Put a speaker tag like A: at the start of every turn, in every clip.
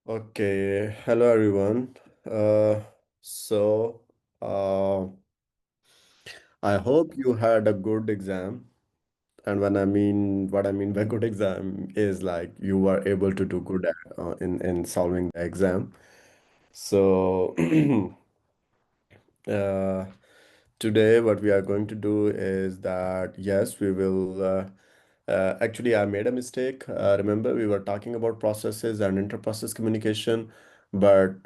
A: Okay, hello everyone. Uh, so uh, I hope you had a good exam. And what I mean by good exam is like you were able to do good at, in solving the exam. So uh, today, what we are going to do is that yes, we will. Actually, I made a mistake. Remember, we were talking about processes and inter-process communication, but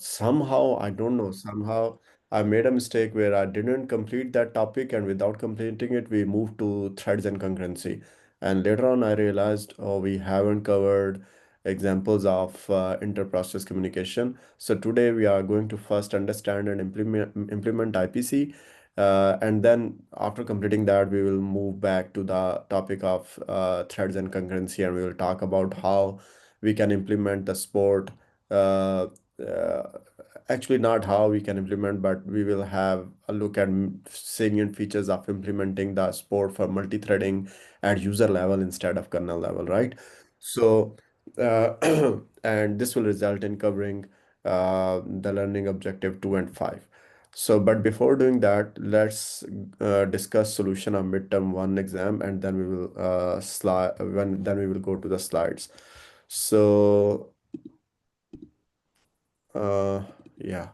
A: somehow, I don't know, somehow I made a mistake where I didn't complete that topic, and without completing it, we moved to threads and concurrency. And later on, I realized, oh, we haven't covered examples of inter-process communication. So today we are going to first understand and implement IPC, and then after completing that, we will move back to the topic of threads and concurrency, and we will talk about how we can implement the sport. Uh, uh, Actually, not how we can implement, but we will have a look at salient features of implementing the sport for multi-threading at user level instead of kernel level, right? So, and this will result in covering the learning objective 2 and 5. So, but before doing that, let's discuss solution of midterm one exam, and then we will then we will go to the slides. So, uh, yeah,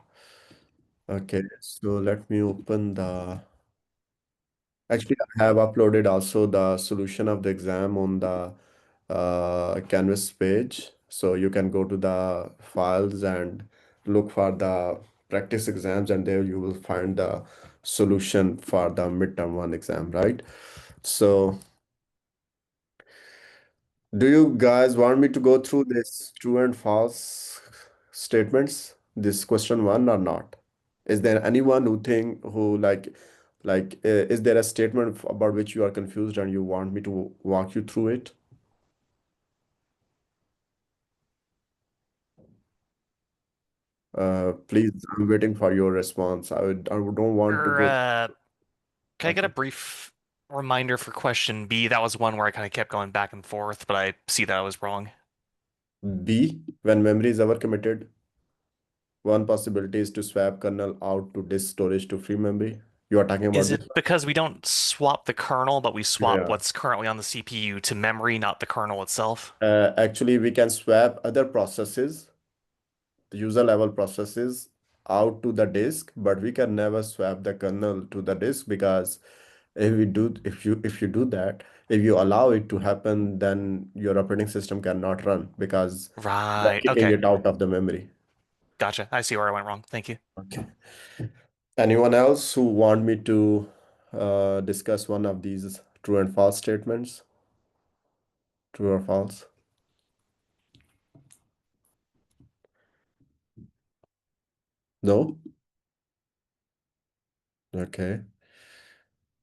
A: okay. So let me open the. Actually, I have uploaded also the solution of the exam on the Canvas page. So you can go to the files and look for the practice exams, and there you will find the solution for the midterm one exam, right? So, do you guys want me to go through this true and false statements, this question one or not? Is there anyone who is there a statement about which you are confused and you want me to walk you through it? Please, I'm waiting for your response. I don't want to
B: Or,
A: go.
B: can I get a
A: Okay.
B: brief reminder for question B? That was one where I kind of kept going back and forth, but I see that I was wrong.
A: B, when memory is ever committed, one possibility is to swap kernel out to disk storage to free memory. You are talking about
B: Is
A: this
B: it because we don't swap the kernel, but we
A: one?
B: swap
A: Yeah.
B: what's currently on the CPU to memory, not the kernel itself?
A: Actually, we can swap other processes, the user level processes, out to the disk, but we can never swap the kernel to the disk because if you do that, if you allow it to happen, then your operating system cannot run because you are
B: Right.
A: kicking
B: Okay.
A: it out of the memory.
B: Gotcha. I see where I went wrong. Thank you.
A: Okay. Anyone else who want me to discuss one of these true and false statements? True or false? No? Okay.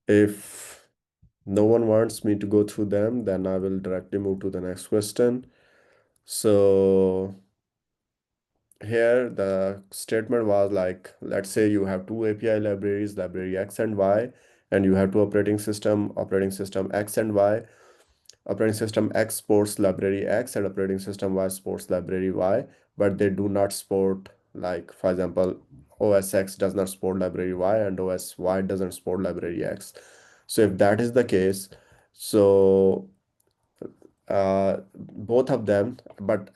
A: If no one wants me to go through them, then I will directly move to the next question. So here the statement was like, let's say you have two API libraries, library X and Y, and you have two operating system X and Y. Operating system X supports library X and operating system Y supports library Y, but they do not support, like, for example, OS X does not support library Y and OS Y doesn't support library X. So if that is the case, so both of them, but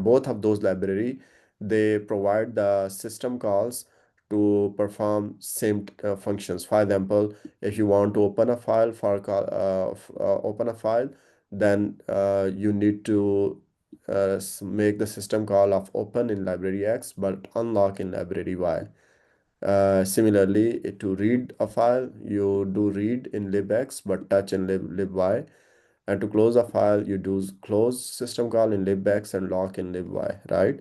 A: both of those library, they provide the system calls to perform same functions. For example, if you want to open a file open a file, then you need to make the system call of open in library X, but unlock in library Y. Similarly, to read a file, you do read in libx but touch in liby, and to close a file, you do close system call in libx and lock in liby, right?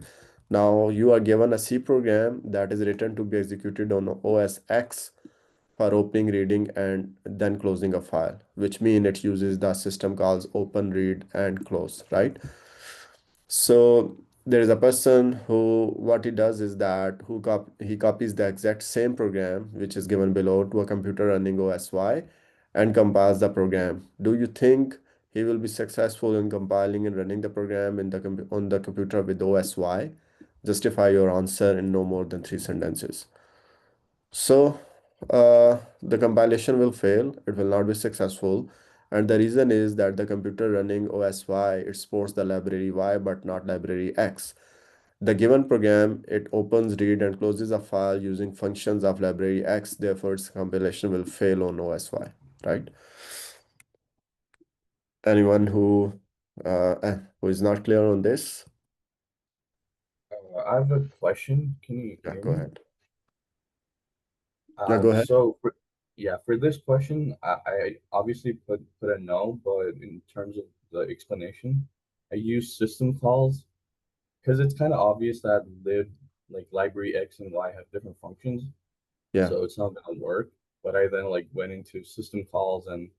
A: Now you are given a C program that is written to be executed on OS X for opening, reading, and then closing a file, which means it uses the system calls open, read, and close, right? So there is a person who what he does is that he copies the exact same program which is given below to a computer running OSY and compiles the program. Do you think he will be successful in compiling and running the program in the on the computer with OSY. Justify your answer in no more than 3 sentences. So the compilation will fail, it will not be successful. And the reason is that the computer running OSY, it supports the library Y but not library X. The given program, it opens, read, and closes a file using functions of library X, therefore its compilation will fail on OSY, right? Anyone who is not clear on this?
C: I have a question. Can you
A: Yeah,
C: hear
A: go
C: me?
A: ahead. Yeah, go ahead.
C: Yeah, for this question, I obviously put a no, but in terms of the explanation, I use system calls because it's kind of obvious that like library X and Y have different functions,
A: Yeah.
C: so it's not gonna work. But I then like went into system calls and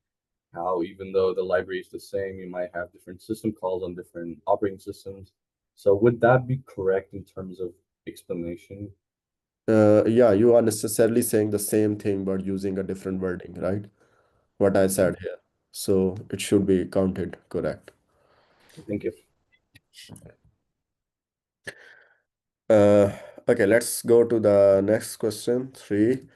C: how even though the library is the same, you might have different system calls on different operating systems. So would that be correct in terms of explanation?
A: Yeah, you are necessarily saying the same thing but using a different wording, right? What I
C: Okay,
A: said here. So it should be counted correct.
C: thank you.
A: Uh, okay, let's go to the next question, 3.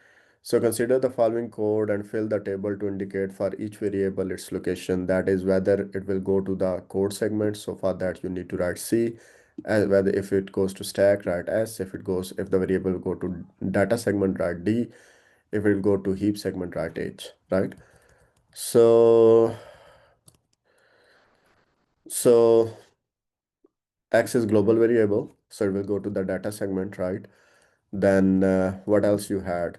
A: So consider the following code and fill the table to indicate for each variable its location. That is whether it will go to the code segment. So for that you need to write C, and whether if it goes to stack, write S. If the variable go to data segment, write D. If it will go to heap segment, write H, right? So so X is global variable, so it will go to the data segment, right? Then what else you had?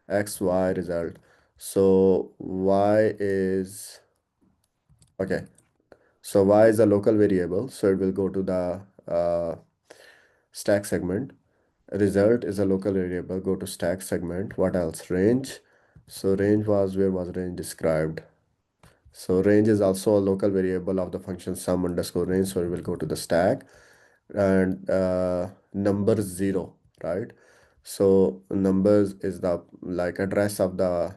A: X, Y result. So Y is okay. So Y is a local variable, so it will go to the stack segment. Result is a local variable, go to stack segment. What else? Range. So range was where was range described? So range is also a local variable of the function sum underscore range, so it will go to the stack. And number 0, right? So numbers is the like address of the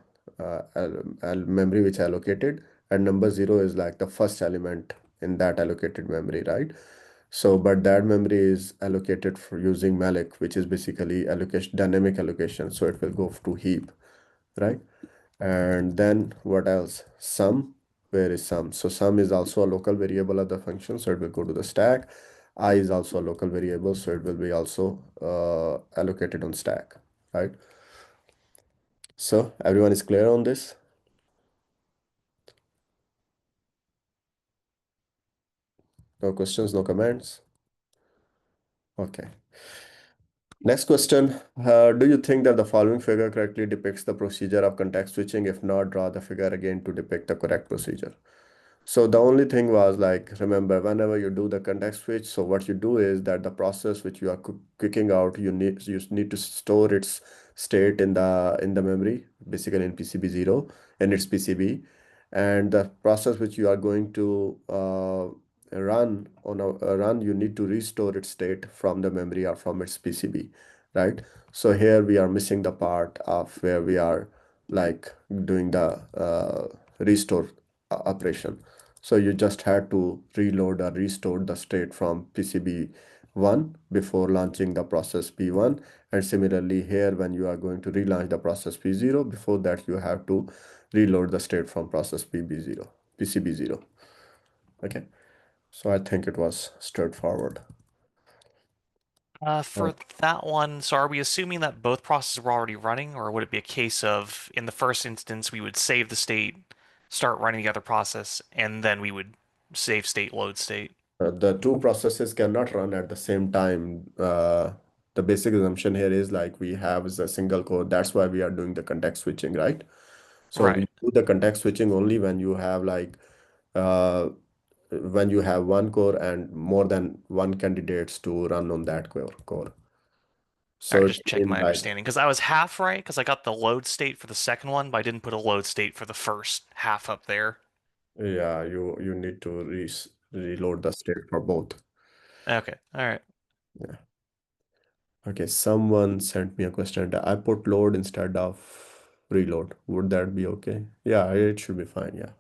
A: memory which allocated, and number 0 is like the first element in that allocated memory, right? So but that memory is allocated for using malloc, which is basically allocation, dynamic allocation, so it will go to heap, right? And then what else? Sum. Where is sum? So sum is also a local variable of the function, so it will go to the stack. I is also a local variable, so it will be also allocated on stack, right? So everyone is clear on this? No questions, no comments? Okay. Next question. Do you think that the following figure correctly depicts the procedure of context switching? If not, draw the figure again to depict the correct procedure. So the only thing was like, remember, whenever you do the context switch, so what you do is that the process which you are kicking out, you need to store its state in the memory, basically in PCB 0 in its PCB, and the process which you are going to run on a run, you need to restore its state from the memory or from its PCB, right? So here we are missing the part of where we are like doing the restore operation. So you just had to reload or restore the state from PCB 1 before launching the process P1. And similarly here, when you are going to relaunch the process P0, before that you have to reload the state from process PCB0. Okay, so I think it was straightforward. Uh,
B: For that one, so are we assuming that both processes were already running, or would it be a case of, in the first instance, we would save the state, start running the other process, and then we would save state, load state?
A: the two processes cannot run at the same time. The basic assumption here is like we have is a single core. That's why we are doing the context switching, right? So we
B: Right.
A: do the context switching only when you have like uh, when you have one core and more than one candidates to run on that core.
B: All
A: So
B: right,
A: it
B: just checking
A: means
B: my
A: like
B: understanding, because I was half right, because I got the load state for the second one, but I didn't put a load state for the first half up there.
A: yeah, you need to reload the state for both.
B: Okay, all right.
A: Yeah. Okay, someone sent me a question that I put load instead of reload. Would that be okay? Yeah, it should be fine. Yeah.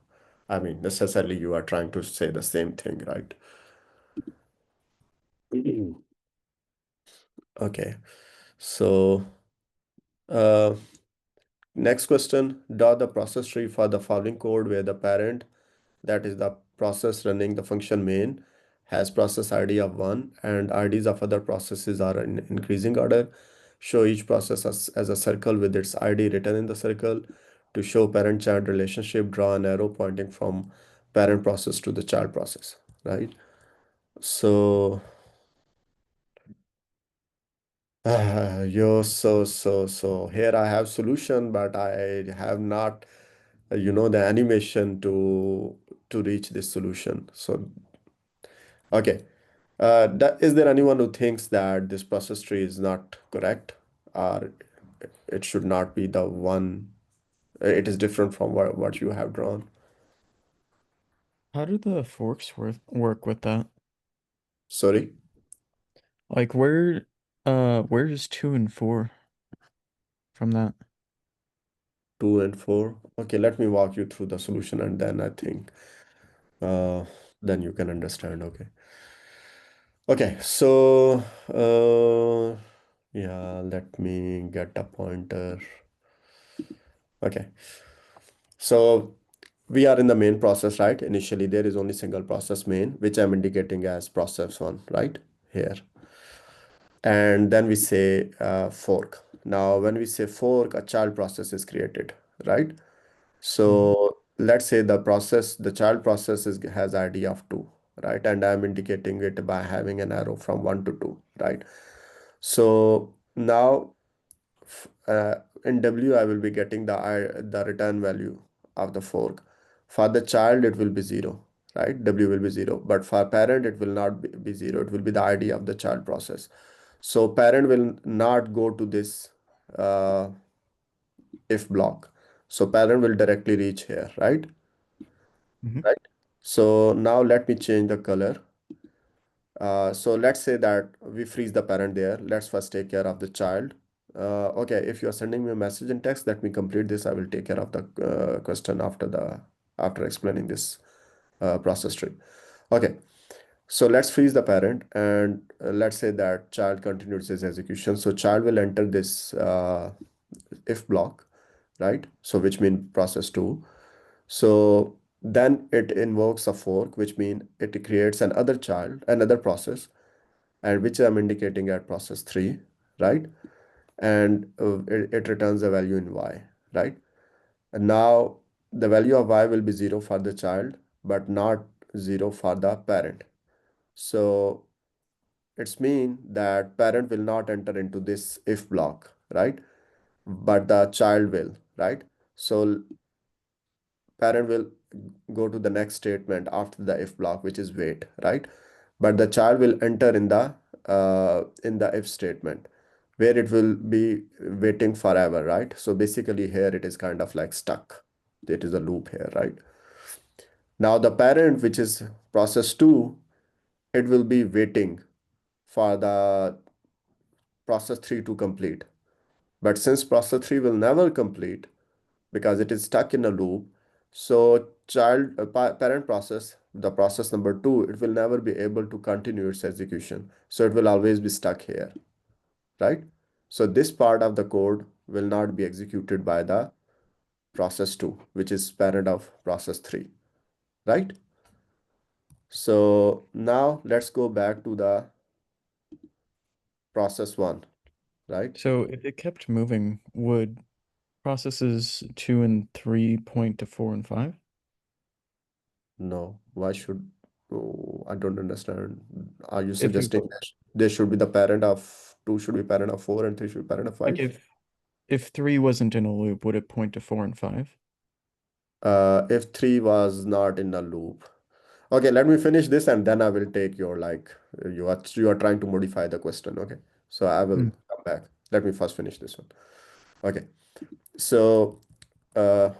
A: I mean, necessarily you are trying to say the same thing, right? Okay. So, uh, next question, draw the process tree for the following code where the parent, that is the process running the function main, has process ID of 1 and IDs of other processes are in increasing order. Show each process as a circle with its ID written in the circle. To show parent-child relationship, draw an arrow pointing from parent process to the child process, right? So, so here I have solution, but I have not, the animation to reach this solution. So, okay. Is there anyone who thinks that this process tree is not correct, or it should not be the one? It is different from what you have drawn.
D: How do the forks work with that?
A: Sorry,
D: Like where is 2 and 4 from that?
A: 2 and 4. Okay, let me walk you through the solution, and then I think uh, then you can understand. Okay. Okay, so yeah, let me get a pointer. Okay, so we are in the main process, right? Initially, there is only single process main, which I'm indicating as process one, right? Here. And then we say fork. Now, when we say fork, a child process is created, right?
D: Mhm.
A: So let's say the child process has ID of 2, right? And I'm indicating it by having an arrow from 1 to 2, right? So now in W, I will be getting the return value of the fork. For the child, it will be 0, right? W will be 0. But for parent, it will not be 0. It will be the ID of the child process. So parent will not go to this uh, if block. So parent will directly reach here, right?
D: Mhm.
A: Right. So now let me change the color. So let's say that we freeze the parent there. Let's first take care of the child. Okay, if you're sending me a message in text, let me complete this. I will take care of the question after explaining this process tree. Okay, so let's freeze the parent and let's say that child continues its execution. So child will enter this if block, right? So which means process two. So then it invokes a fork, which means it creates another process, and which I'm indicating at process 3, right? And it returns a value in y, right? And now the value of y will be 0 for the child, but not 0 for the parent. So it's mean that parent will not enter into this if block, right? But the child will, right? So parent will go to the next statement after the if block, which is wait, right? But the child will enter in the if statement where it will be waiting forever, right? So basically here it is kind of like stuck. It is a loop here, right? Now the parent, which is process 2, it will be waiting for the process 3 to complete. But since process 3 will never complete because it is stuck in a loop, so parent process, the process number 2, it will never be able to continue its execution. So it will always be stuck here, right? So this part of the code will not be executed by the process 2, which is parent of process 3, right? So now let's go back to the process 1, right?
D: So if it kept moving, would processes 2 and 3 point to 4 and 5?
A: No, why should, oh, I don't understand. Are you
D: If it
A: suggesting that there should be the parent of 2 should be parent of 4 and 3 should be parent of
D: like
A: 5?
D: if 3 wasn't in a loop, would it point to 4 and 5?
A: If 3 was not in a loop. Okay, let me finish this and then I will take your like you are trying to modify the question. Okay, so I will
D: Mm.
A: come back. Let me first finish this one. Okay, so uh,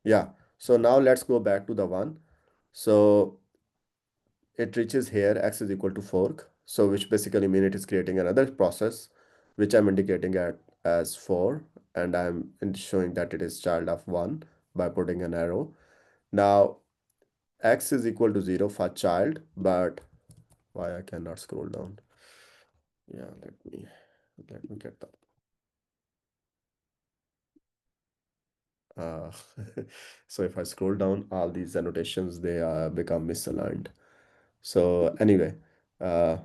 A: yeah, so now let's go back to the one. So it reaches here, x is equal to fork. So which basically mean it is creating another process, which I'm indicating at as 4, and I'm showing that it is child of 1 by putting an arrow. Now x is equal to 0 for child, but why I cannot scroll down? Yeah, let me get that. Uh, so if I scroll down, all these annotations, they become misaligned. So anyway, uh,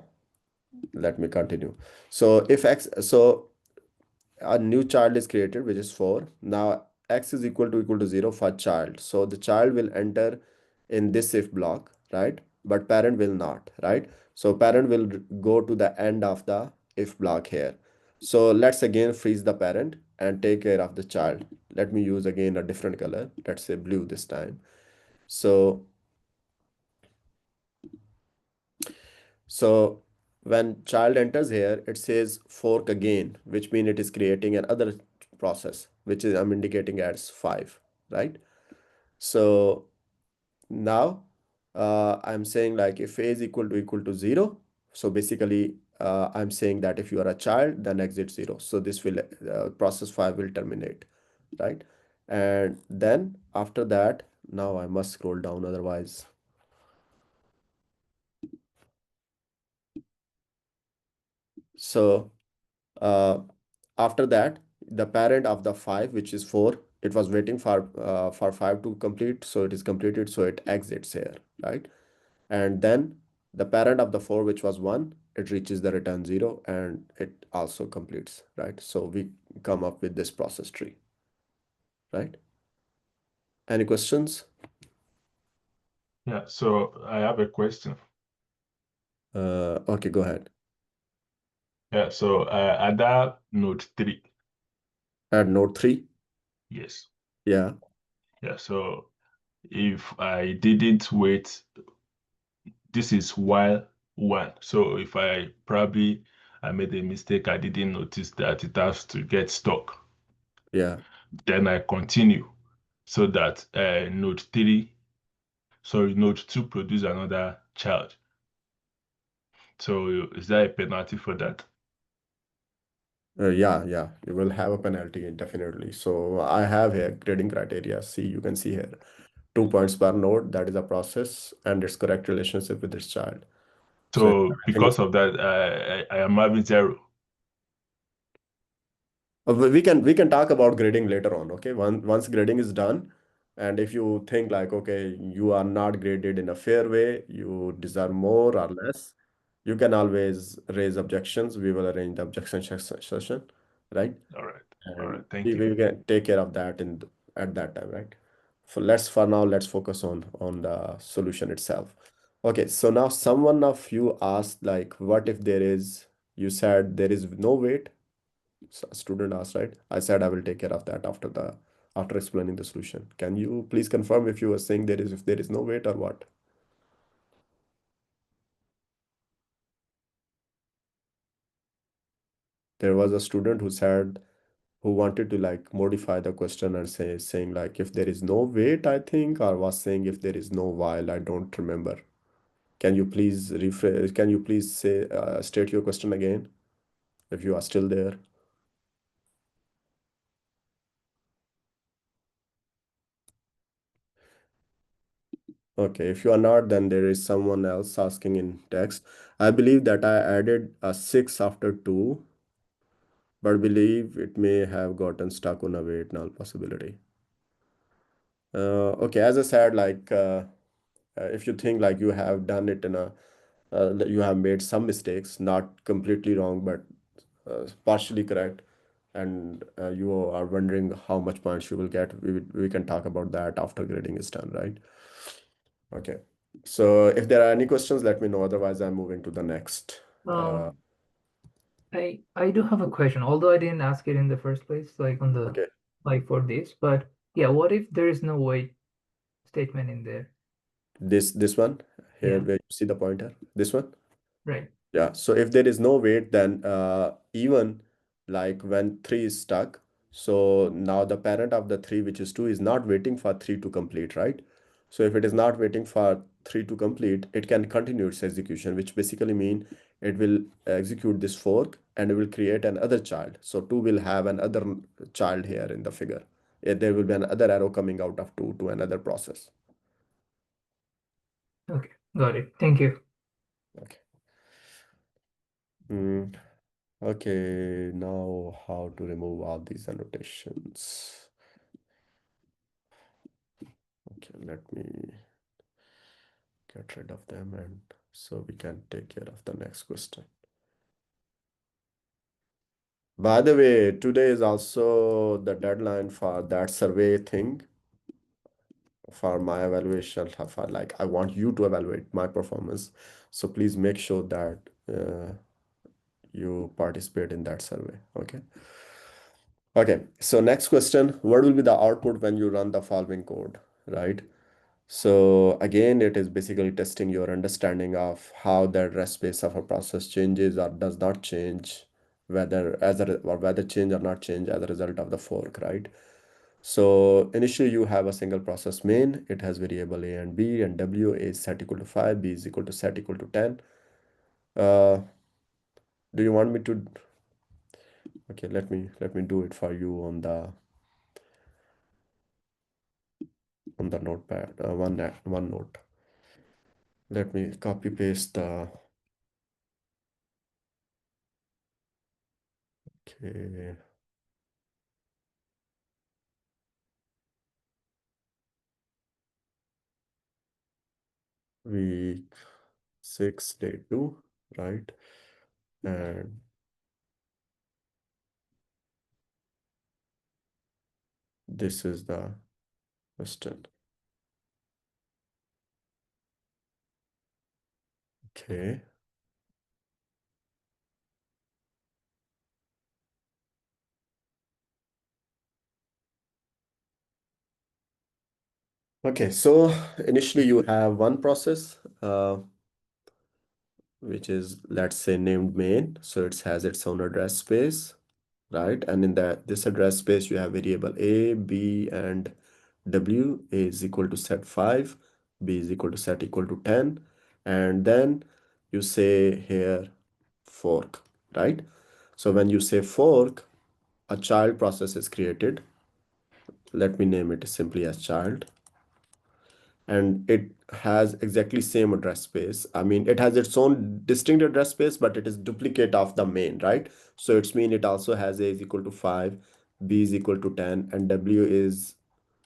A: let me continue. So if x, so a new child is created, which is 4. Now x is equal to 0 for child. So the child will enter in this if block, right? But parent will not, right? So parent will go to the end of the if block here. So let's again freeze the parent and take care of the child. Let me use again a different color. Let's say blue this time. So So when child enters here, it says fork again, which means it is creating another process, which is I'm indicating as 5, right? So now I'm saying like if a is equal to 0, so basically I'm saying that if you are a child, then exit 0. So this will process 5 will terminate, right? And then after that, now I must scroll down, otherwise. So uh, after that, the parent of the 5, which is 4, it was waiting for 5 to complete, so it is completed, so it exits here, right? And then the parent of the 4, which was 1, it reaches the return 0 and it also completes, right? So we come up with this process tree, right? Any questions?
E: Yeah, so I have a question.
A: Okay, go ahead.
E: Yeah, so at that node 3,
A: Add node 3.
E: yes.
A: Yeah,
E: Yeah, so if I didn't wait, this is while 1. So if I made a mistake, I didn't notice that it has to get stuck.
A: yeah.
E: Then I continue so that node 2 produce another child. So is there a penalty for that?
A: Yeah, you will have a penalty definitely. So I have here grading criteria. See, you can see here 2 points per node. That is a process and its correct relationship with its child. So if
E: So
A: everything is,
E: because of that, I am having 0.
A: we can talk about grading later on. Okay, once grading is done, and if you think like okay, you are not graded in a fair way, you deserve more or less, you can always raise objections. We will arrange the objection session, right?
E: All right. All
A: And
E: right. Thank
A: we,
E: you.
A: we can take care of that at that time, right? For now, let's focus on the solution itself. Okay, so now someone of you asked like, what if there is, you said there is no weight. Student asked, right? I said I will take care of that after explaining the solution. Can you please confirm if you were saying if there is no weight or what? There was a student who wanted to like modify the question and saying like if there is no weight, I think, or was saying if there is no while, I don't remember. Can you please rephrase? Can you please state your question again if you are still there? Okay, if you are not, then there is someone else asking in text. I believe that I added a 6 after 2, but believe it may have gotten stuck on a weight null possibility. Okay, as I said, like if you think like you have done it in that you have made some mistakes, not completely wrong, but partially correct, and you are wondering how much points you will get, we can talk about that after grading is done, right? Okay. So if there are any questions, let me know. Otherwise, I'm moving to the next.
F: Um, I do have a question, although I didn't ask it in the first place,
A: Okay.
F: like for this, but yeah, what if there is no weight statement in there?
A: This one here,
F: Yeah,
A: where you see the pointer, this one.
F: right.
A: Yeah, so if there is no weight, then even like when 3 is stuck, so now the parent of the 3, which is 2, is not waiting for 3 to complete, right? So if it is not waiting for 3 to complete, it can continue its execution, which basically mean it will execute this fork and it will create another child. So 2 will have another child here in the figure. There will be another arrow coming out of 2 to another process.
F: Okay, got it. Thank you.
A: Okay. Okay, now how to remove all these annotations. Okay, let me get rid of them and so we can take care of the next question. By the way, today is also the deadline for that survey thing for my evaluation. For like, I want you to evaluate my performance. So please make sure that you participate in that survey. Okay. Okay. So next question, what will be the output when you run the following code, right? So again, it is basically testing your understanding of how the address space of a process changes or does not change, whether change or not change as a result of the fork, right? So initially you have a single process main, it has variable A and B, and W is set equal to 5, B is equal to set equal to 10. Do you want me to, okay, let me do it for you on the notepad, one note. Let me copy paste the, okay. Week 6, day 2, right? And this is the question. Okay. Okay, so initially you have one process, which is, let's say, named main. So it has its own address space, right? And in this address space, you have variable A, B, and W. A is equal to set 5, B is equal to set equal to 10. And then you say here fork, right? So when you say fork, a child process is created. Let me name it simply as child. And it has exactly same address space. I mean, it has its own distinct address space, but it is duplicate of the main, right? So it's mean it also has A is equal to 5, B is equal to 10, and W is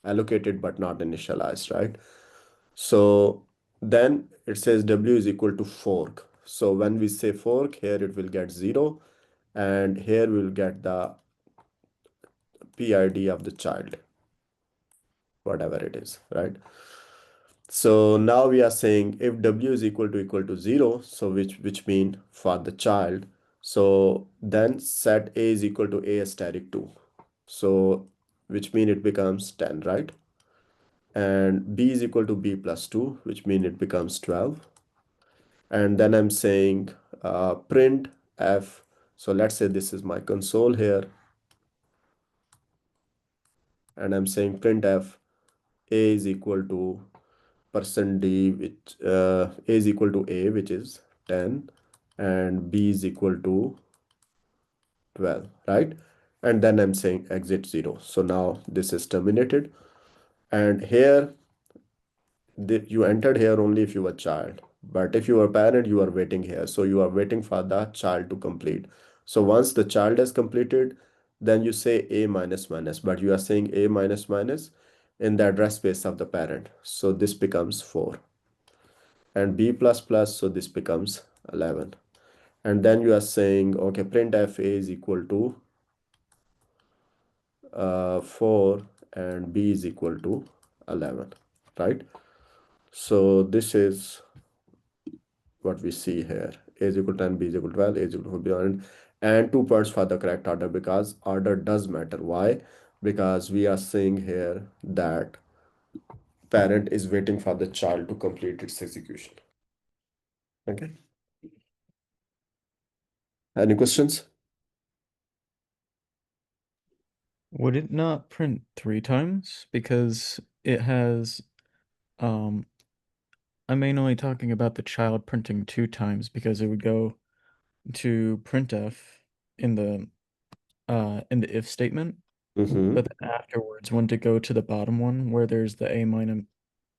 A: allocated but not initialized, right? So then it says W is equal to fork. So when we say fork, here it will get 0, and here we'll get the PID of the child, whatever it is, right? So now we are saying if W is equal to 0, so which mean for the child, so then set A is equal to A asterisk 2. So which mean it becomes 10, right? And B is equal to B plus 2, which mean it becomes 12. And then I'm saying print F. So let's say this is my console here. And I'm saying print F, A is equal to %d, which A is equal to A, which is 10, and B is equal to 12, right? And then I'm saying exit 0. So now this is terminated. And here, you entered here only if you were child. But if you are parent, you are waiting here. So you are waiting for the child to complete. So once the child has completed, then you say A minus minus, but you are saying A minus minus in the address space of the parent. So this becomes 4. And B plus plus, so this becomes 11. And then you are saying, okay, printf A is equal to 4 and B is equal to 11, right? So this is what we see here. A is equal to 10, B is equal to 12, A is equal to 4, and 2 points for the correct order, because order does matter. Why? Because we are saying here that parent is waiting for the child to complete its execution. Okay. Any questions?
D: Would it not print 3 times? Because it has, I'm mainly talking about the child printing 2 times because it would go to printf in the if statement,
A: Mm-hmm.
D: but then afterwards, wouldn't it go to the bottom one where there's the A minus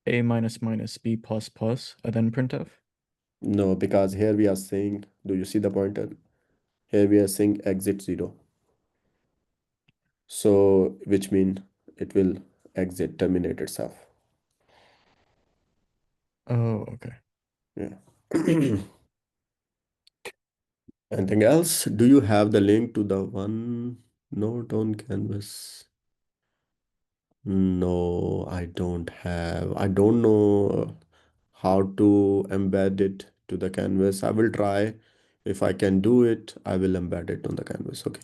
D: A minus minus B plus plus, and then printf?
A: No, because here we are saying, do you see the pointer? Here we are saying exit 0. So, which mean it will exit, terminate itself.
D: Oh, okay.
A: Yeah. Anything else? Do you have the link to the one note on Canvas? No, I don't have. I don't know how to embed it to the canvas. I will try. If I can do it, I will embed it on the canvas. Okay.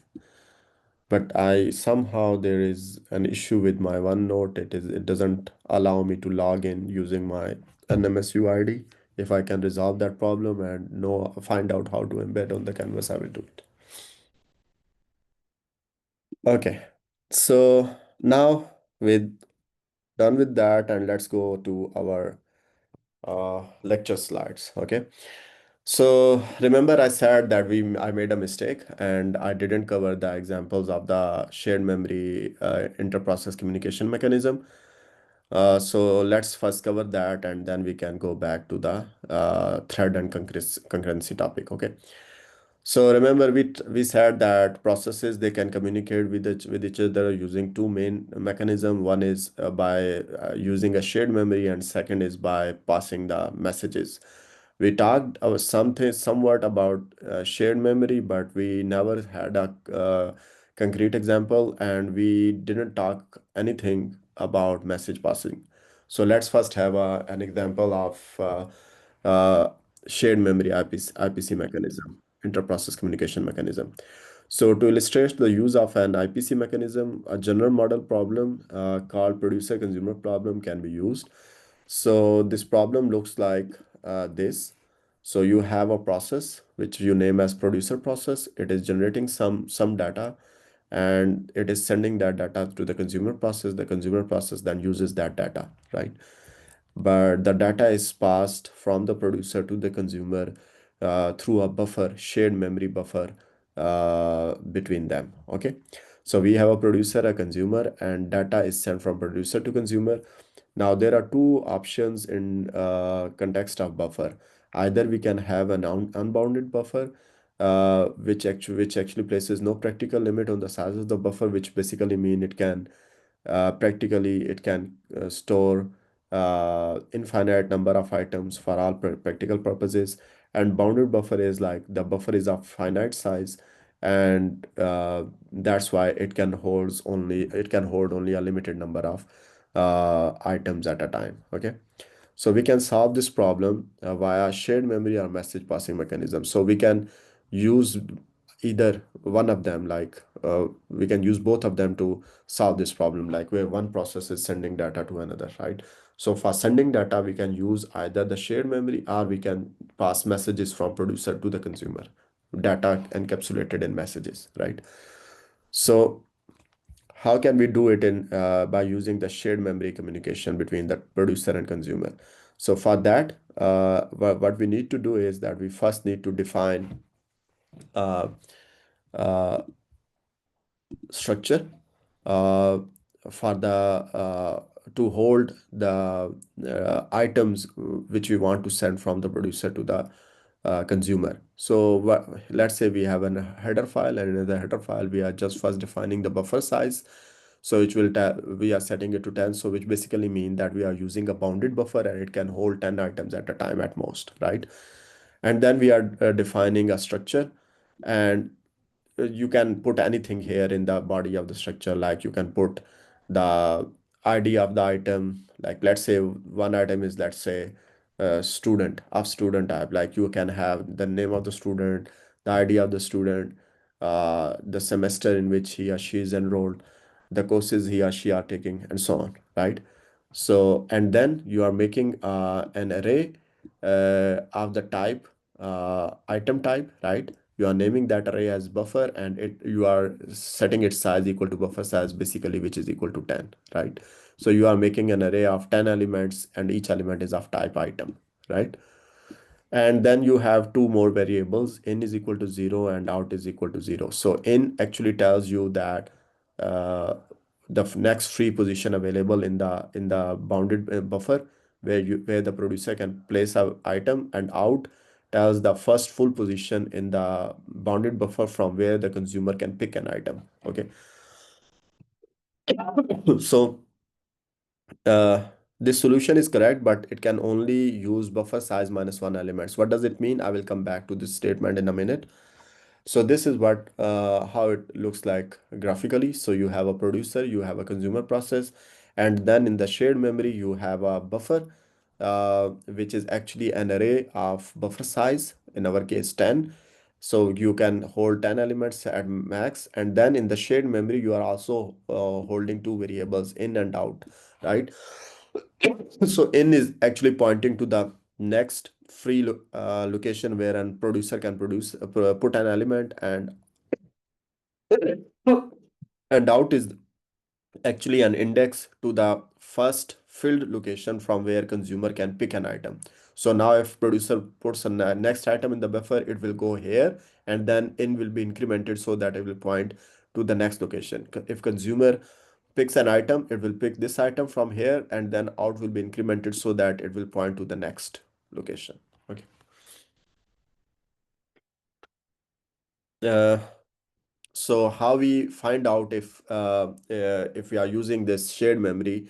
A: But I somehow there is an issue with my OneNote. It doesn't allow me to log in using my NMSU ID. If I can resolve that problem and know find out how to embed on the canvas, I will do it. Okay. So now with done with that, and let's go to our lecture slides. Okay. So remember I said that I made a mistake and I didn't cover the examples of the shared memory inter-process communication mechanism. So let's first cover that and then we can go back to the thread and concurrency topic. Okay. So remember we said that processes they can communicate with each other using two main mechanism. One is by using a shared memory and second is by passing the messages. We talked something somewhat about shared memory, but we never had a concrete example and we didn't talk anything about message passing. So let's first have an example of shared memory IPC mechanism, inter-process communication mechanism. So to illustrate the use of an IPC mechanism, a general model problem called producer-consumer problem can be used. So this problem looks like this. So you have a process which you name as producer process. It is generating some data and it is sending that data to the consumer process. The consumer process then uses that data, right? But the data is passed from the producer to the consumer through a buffer, shared memory buffer between them. Okay. So we have a producer, a consumer, and data is sent from producer to consumer. Now there are two options in context of buffer. Either we can have an unbounded buffer, which actually places no practical limit on the size of the buffer, which basically mean it can practically it can store infinite number of items for all practical purposes. And bounded buffer is like the buffer is of finite size, and that's why it can hold only a limited number of items at a time. Okay. So we can solve this problem via shared memory or message passing mechanism. So we can use either one of them, like we can use both of them to solve this problem, like where one process is sending data to another, right? So for sending data, we can use either the shared memory or we can pass messages from producer to the consumer, data encapsulated in messages, right? So how can we do it in by using the shared memory communication between the producer and consumer? So for that, what we need to do is that we first need to define uh, uh, structure uh, for the to hold the items which we want to send from the producer to the consumer. So let's say we have a header file, and in the header file we are just first defining the buffer size. So which will we are setting it to 10, so which basically mean that we are using a bounded buffer and it can hold 10 items at a time at most, right? And then we are defining a structure, and you can put anything here in the body of the structure, like you can put the ID of the item, like let's say one item is, let's say, student of student type, like you can have the name of the student, the ID of the student, the semester in which he or she is enrolled, the courses he or she are taking, and so on, right? So and then you are making an array of the type, item type, right? You are naming that array as buffer, and you are setting its size equal to buffer size, basically, which is equal to 10, right? So you are making an array of 10 elements and each element is of type item, right? And then you have two more variables, in is equal to 0 and out is equal to 0. So in actually tells you that uh, the next free position available in the bounded buffer, where the producer can place a item, and out tells the first full position in the bounded buffer from where the consumer can pick an item. Okay. So uh, this solution is correct, but it can only use buffer size minus one elements. What does it mean? I will come back to this statement in a minute. So this is what how it looks like graphically. So you have a producer, you have a consumer process, and then in the shared memory you have a buffer, which is actually an array of buffer size, in our case 10. So you can hold 10 elements at max, and then in the shared memory you are also holding two variables in and out, right? So in is actually pointing to the next free location where an producer can put an element, and out is actually an index to the first filled location from where consumer can pick an item. So now if producer puts a next item in the buffer, it will go here, and then in will be incremented so that it will point to the next location. If consumer picks an item, it will pick this item from here, and then out will be incremented so that it will point to the next location. Okay. Uh, so how we find out if we are using this shared memory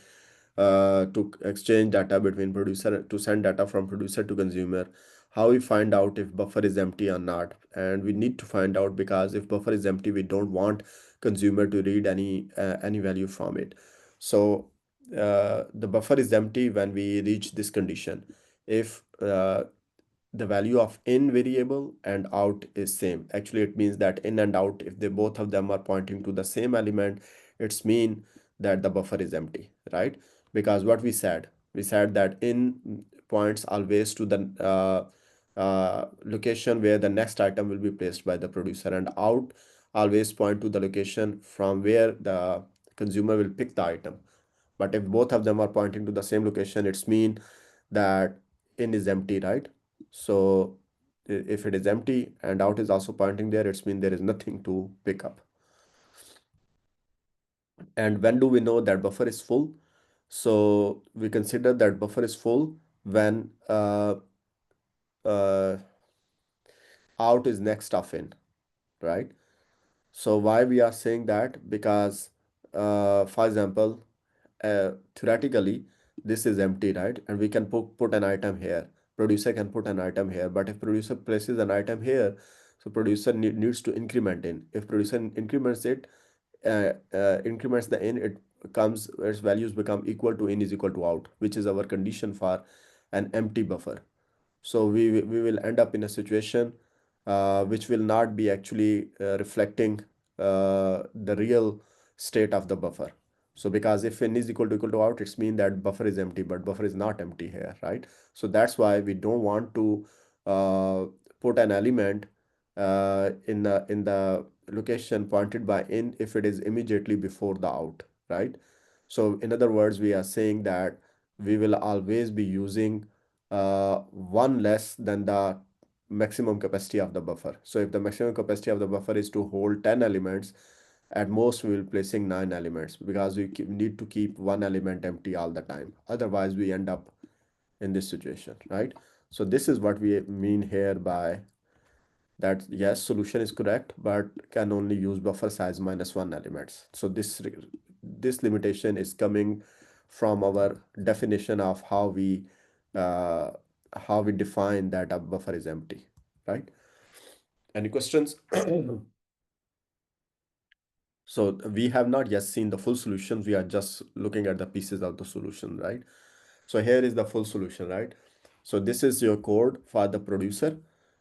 A: to exchange data between producer, to send data from producer to consumer, how we find out if buffer is empty or not? And we need to find out, because if buffer is empty, we don't want consumer to read any value from it. So the buffer is empty when we reach this condition. If the value of in variable and out is same, actually it means that in and out, if they both of them are pointing to the same element, it's mean that the buffer is empty, right? Because what we said that in points always to the location where the next item will be placed by the producer, and out always point to the location from where the consumer will pick the item. But if both of them are pointing to the same location, it's mean that in is empty, right? So if it is empty and out is also pointing there, it's mean there is nothing to pick up. And when do we know that buffer is full? So we consider that buffer is full when uh, out is next of in, right? So why we are saying that? Because for example, theoretically this is empty, right? And we can put an item here. Producer can put an item here, but if producer places an item here, so producer needs to increment in. If producer increments it, increments the in, it comes, its values become equal to in is equal to out, which is our condition for an empty buffer. So we will end up in a situation which will not be actually reflecting the real state of the buffer. So because if in is equal to out, it's mean that buffer is empty, but buffer is not empty here, right? So that's why we don't want to uh, put an element in the location pointed by in if it is immediately before the out, right? So in other words, we are saying that we will always be using one less than the maximum capacity of the buffer. So if the maximum capacity of the buffer is to hold 10 elements, at most we will placing 9 elements, because we need to keep one element empty all the time. Otherwise, we end up in this situation, right? So this is what we mean here by that, yes, solution is correct, but can only use buffer size minus one elements. So this limitation is coming from our definition of uh, how we define that a buffer is empty, right? Any questions? So we have not yet seen the full solution. We are just looking at the pieces of the solution, right? So here is the full solution, right? So this is your code for the producer.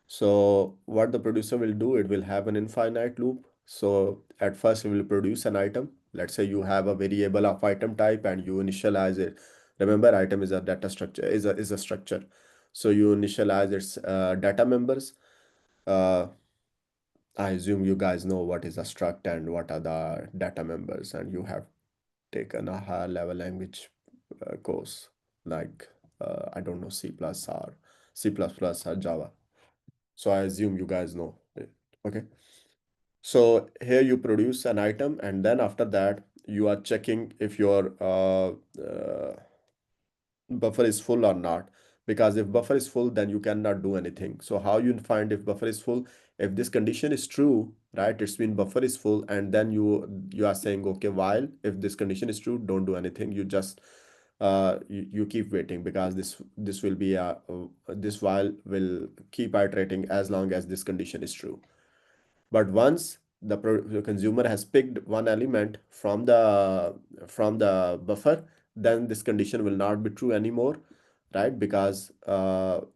A: So what the producer will do, it will have an infinite loop. So at first it will produce an item. Let's say you have a variable of item type and you initialize it. Remember, item is a data structure, is a structure. So you initialize its data members. Uh, I assume you guys know what is a struct and what are the data members, and you have taken a higher level language course like I don't know, C plus or C plus plus or Java. So I assume you guys know it. Okay. So here you produce an item, and then after that you are checking if your buffer is full or not, because if buffer is full, then you cannot do anything. So how you find if buffer is full? If this condition is true, right, it's mean buffer is full, and then you are saying, okay, while if this condition is true, don't do anything, you just you keep waiting, because this will be a this while will keep iterating as long as this condition is true. But once the consumer has picked one element from the buffer, then this condition will not be true anymore, right? Because out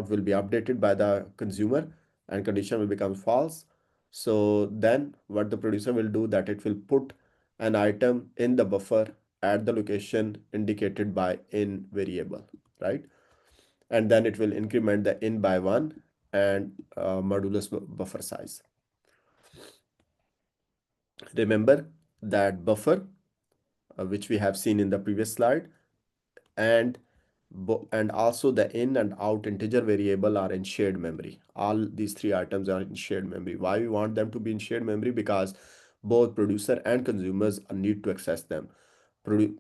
A: will be updated by the consumer and condition will become false. So then what the producer will do, that it will put an item in the buffer at the location indicated by in variable, right? And then it will increment the in by 1 and modulus buffer size. Remember that buffer, which we have seen in the previous slide, and and also the in and out integer variable are in shared memory. All these three items are in shared memory. Why we want them to be in shared memory? Because both producer and consumers need to access them. Produ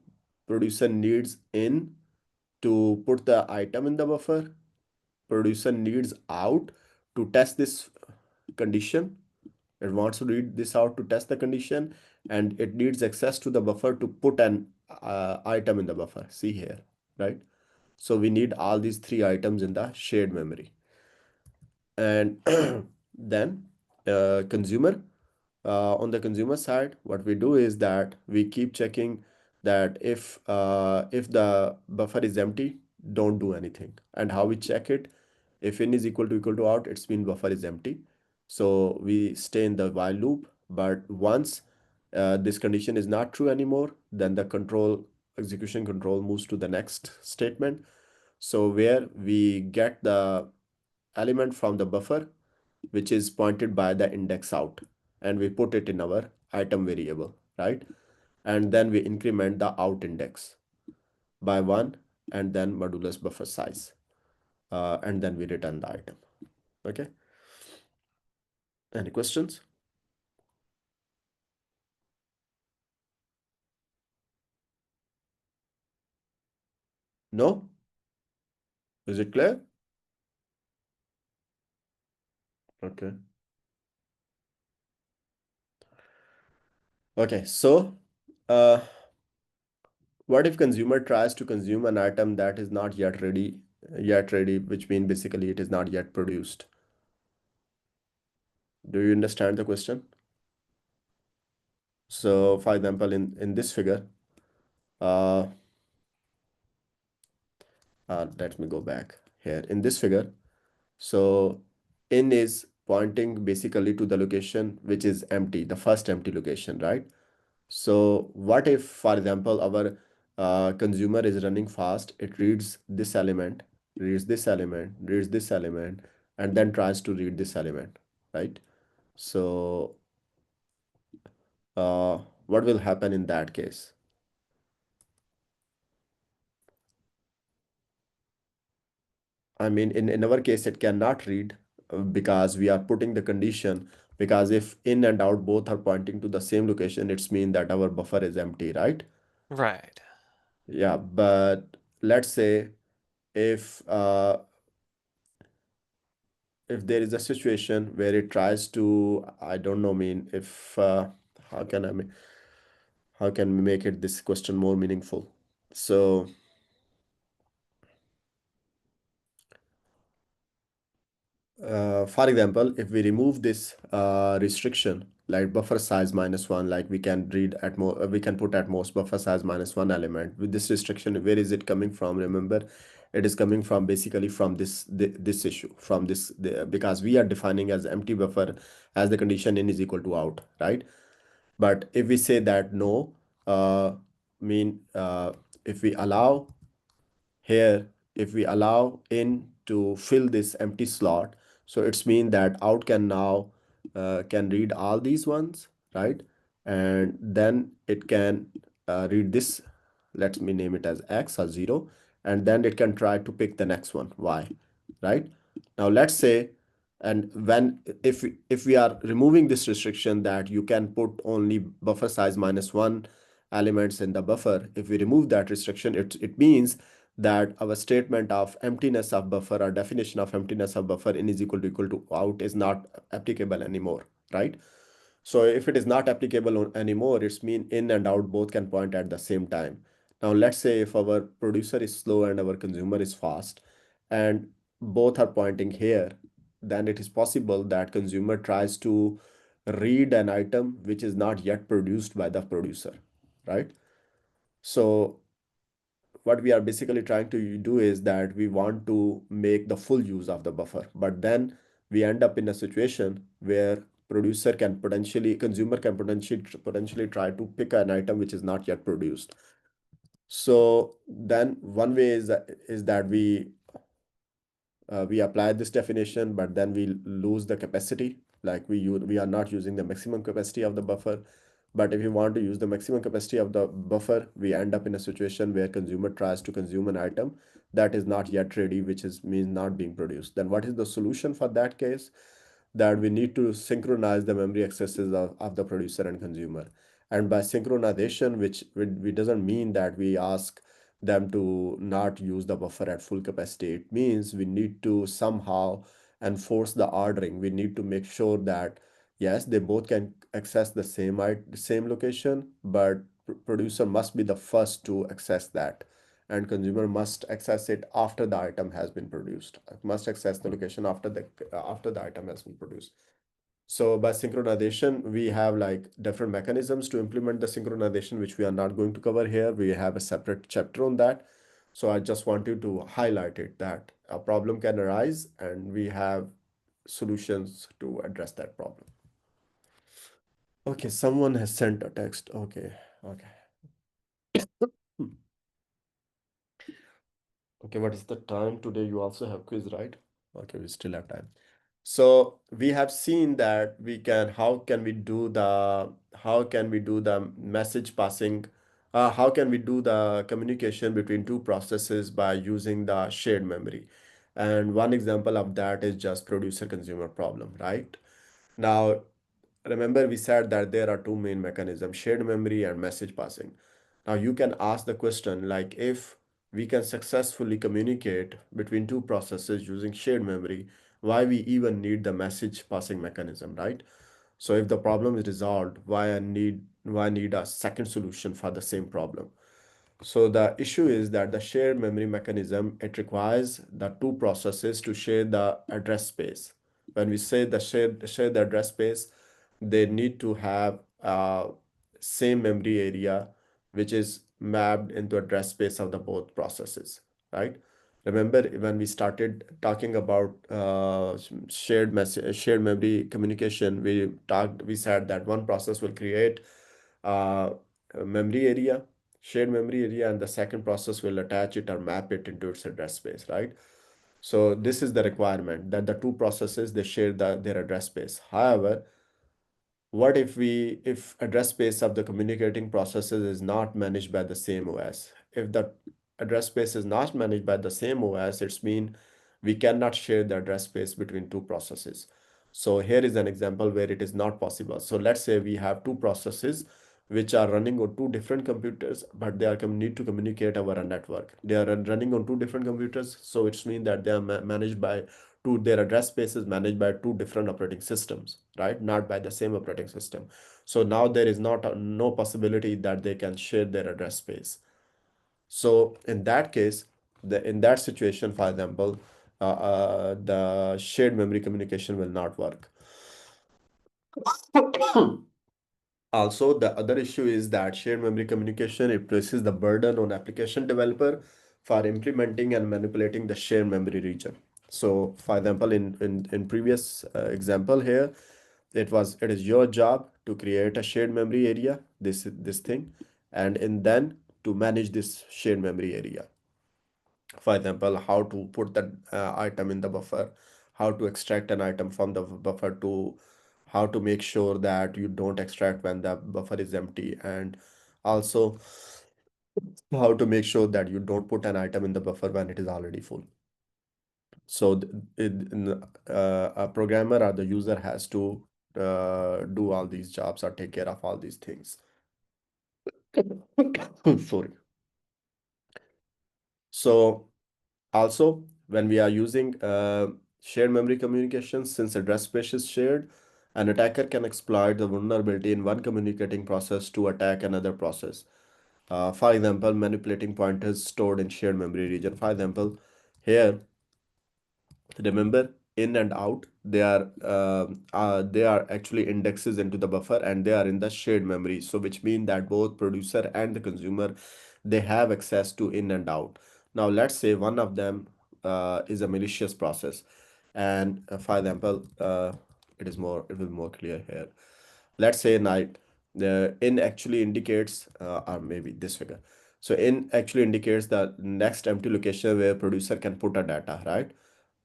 A: Producer needs in to put the item in the buffer. Producer needs out to test this condition. It wants to read this out to test the condition, and it needs access to the buffer to put an item in the buffer. See here, right? So we need all these three items in the shared memory. And then consumer, on the consumer side, what we do is that we keep checking that if the buffer is empty, don't do anything. And how we check it? If in is equal to out, it's mean buffer is empty. So we stay in the while loop. But once this condition is not true anymore, then the execution control moves to the next statement. So where we get the element from the buffer, which is pointed by the index out, and we put it in our item variable, right? And then we increment the out index by 1 and then modulus buffer size. And then we return the item. Okay. Any questions? No? Is it clear? Okay. Okay, so what if consumer tries to consume an item that is not yet ready, which means basically it is not yet produced? Do you understand the question? So for example, in this figure, uh, let me go back here. In this figure, so in is pointing basically to the location which is empty, the first empty location, right? So what if, for example, our consumer is running fast, it reads this element, reads this element, reads this element, and then tries to read this element, right? So what will happen in that case? I mean, in our case, it cannot read because we are putting the condition, because if in and out both are pointing to the same location, it's mean that our buffer is empty, right?
B: Right.
A: Yeah, but let's say if if there is a situation where it tries to, I don't know, mean if how can how can we make it this question more meaningful? So for example, if we remove this restriction like buffer size -1, like we can read at more, we can put at most buffer size -1 element. With this restriction, where is it coming from? Remember, it is coming from basically from this issue, from because we are defining as empty buffer as the condition in is equal to out, right? But if we say that no, mean if we allow here, if we allow in to fill this empty slot, so it's mean that out can now can read all these ones, right? And then it can read this, let me name it as X or 0, and then it can try to pick the next one, Y, right? Now let's say, and when if we are removing this restriction that you can put only buffer size -1 elements in the buffer, if we remove that restriction, it means that our statement of emptiness of buffer or definition of emptiness of buffer in is equal to out is not applicable anymore, right? So if it is not applicable anymore, it's mean in and out both can point at the same time. Now let's say if our producer is slow and our consumer is fast, and both are pointing here, then it is possible that consumer tries to read an item which is not yet produced by the producer, right? So what we are basically trying to do is that we want to make the full use of the buffer, but then we end up in a situation where consumer can potentially try to pick an item which is not yet produced. So then one way is that we apply this definition, but then we lose the capacity. Like we are not using the maximum capacity of the buffer. But if you want to use the maximum capacity of the buffer, we end up in a situation where consumer tries to consume an item that is not yet ready, which is means not being produced. Then what is the solution for that case? That we need to synchronize the memory accesses of the producer and consumer. And by synchronization, which we doesn't mean that we ask them to not use the buffer at full capacity. It means we need to somehow enforce the ordering. We need to make sure that yes, they both can access the same location, but producer must be the first to access that, and consumer must access it after the item has been produced. Must access the location after the item has been produced. So by synchronization, we have like different mechanisms to implement the synchronization, which we are not going to cover here. We have a separate chapter on that. So I just wanted to highlight it that a problem can arise and we have solutions to address that problem. Okay, someone has sent a text. Okay. Hmm. Okay, what is the time today? You also have quiz, right? Okay, we still have time. So we have seen that how can we do the message passing, how can we do the communication between two processes by using the shared memory? And one example of that is just producer consumer problem, right? Now, remember we said that there are two main mechanisms, shared memory and message passing. Now you can ask the question like if we can successfully communicate between two processes using shared memory, why we even need the message passing mechanism, right? So if the problem is resolved, why need a second solution for the same problem? So the issue is that the shared memory mechanism, it requires the two processes to share the address space. When we say share the address space, they need to have same memory area, which is mapped into address space of the both processes, right? Remember when we started talking about shared memory communication, we said that one process will create uh, a memory area, shared memory area, and the second process will attach it or map it into its address space, right? So this is the requirement that the two processes they share their address space. However, what if address space of the communicating processes is not managed by the same OS? If the address space is not managed by the same OS, it's mean we cannot share the address space between two processes. So here is an example where it is not possible. So let's say we have two processes which are running on two different computers, but they are need to communicate over a network. They are running on two different computers, so it's mean that they are managed by their address space is managed by two different operating systems, right? Not by the same operating system. So now there is no possibility that they can share their address space. So in that case, in that situation, for example, the shared memory communication will not work. Also, the other issue is that shared memory communication, it places the burden on application developer for implementing and manipulating the shared memory region. So, for example, in previous example here, it is your job to create a shared memory area, this thing, and then to manage this shared memory area. For example, how to put that item in the buffer, how to extract an item from the buffer, to how to make sure that you don't extract when the buffer is empty, and also how to make sure that you don't put an item in the buffer when it is already full. So a programmer or the user has to do all these jobs or take care of all these things. Sorry. So also, when we are using shared memory communication, since address space is shared, an attacker can exploit the vulnerability in one communicating process to attack another process. For example, manipulating pointers stored in shared memory region. For example, here, remember, in and out, they are actually indexes into the buffer and they are in the shared memory. So which mean that both producer and the consumer, they have access to in and out. Now let's say one of them is a malicious process, and for example, it will be more clear here. Let's say night, the in actually indicates, or maybe this figure. So in actually indicates the next empty location where producer can put a data, right?